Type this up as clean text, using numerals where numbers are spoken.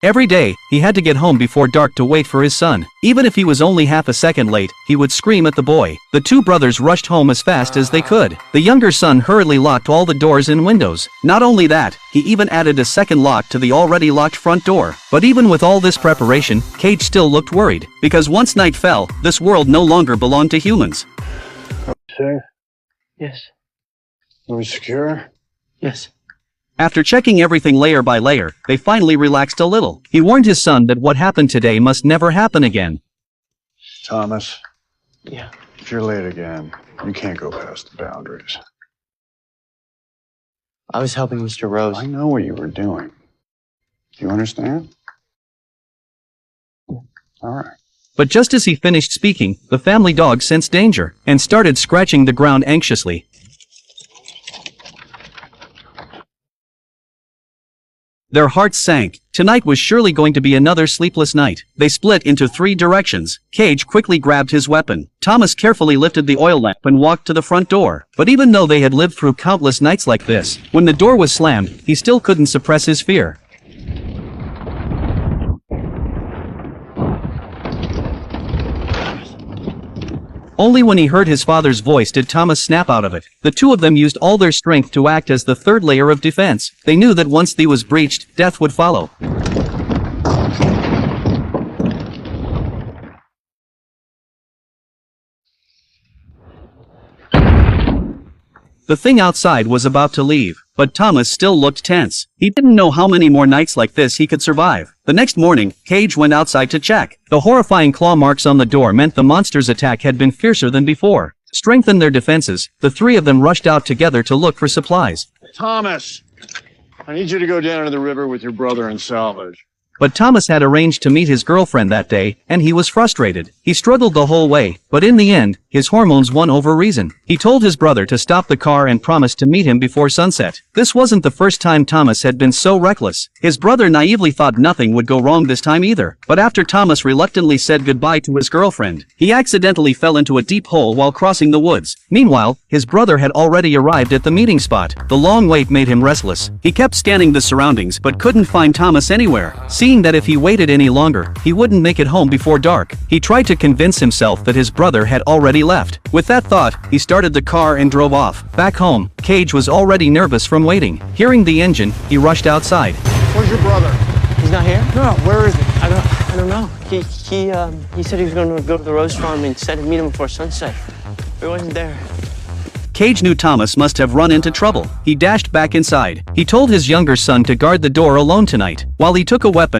Every day, he had to get home before dark to wait for his son. Even if he was only half a second late, he would scream at the boy. The two brothers rushed home as fast as they could. The younger son hurriedly locked all the doors and windows. Not only that, he even added a second lock to the already locked front door. But even with all this preparation, Cage still looked worried, because once night fell, this world no longer belonged to humans. Safe? Yes. Are we secure? Yes. After checking everything layer by layer, they finally relaxed a little. He warned his son that what happened today must never happen again. Thomas, Yeah. if you're late again, you can't go past the boundaries. I was helping Mr. Rose. I know what you were doing. Do you understand? All right. But just as he finished speaking, the family dog sensed danger and started scratching the ground anxiously. Their hearts sank. Tonight was surely going to be another sleepless night. They split into 3 directions. Cage quickly grabbed his weapon. Thomas carefully lifted the oil lamp and walked to the front door. But even though they had lived through countless nights like this, when the door was slammed, he still couldn't suppress his fear. Only when he heard his father's voice did Thomas snap out of it. The two of them used all their strength to act as the third layer of defense. They knew that once the was breached, death would follow. The thing outside was about to leave, but Thomas still looked tense. He didn't know how many more nights like this he could survive. The next morning, Cage went outside to check. The horrifying claw marks on the door meant the monster's attack had been fiercer than before. Strengthen their defenses, the 3 of them rushed out together to look for supplies. Thomas, I need you to go down to the river with your brother and salvage. But Thomas had arranged to meet his girlfriend that day, and he was frustrated. He struggled the whole way, but in the end, his hormones won over reason. He told his brother to stop the car and promised to meet him before sunset. This wasn't the first time Thomas had been so reckless. His brother naively thought nothing would go wrong this time either. But after Thomas reluctantly said goodbye to his girlfriend, he accidentally fell into a deep hole while crossing the woods. Meanwhile, his brother had already arrived at the meeting spot. The long wait made him restless. He kept scanning the surroundings but couldn't find Thomas anywhere. Seeing that if he waited any longer, he wouldn't make it home before dark, he tried to convince himself that his brother had already left. With that thought, he started the car and drove off. Back home, Cage was already nervous from waiting. Hearing the engine, he rushed outside. Where's your brother? He's not here? No, where is he? I don't know. He said he was going to go to the rose farm and said to meet him before sunset. But he wasn't there. Cage knew Thomas must have run into trouble. He dashed back inside. He told his younger son to guard the door alone tonight, while he took a weapon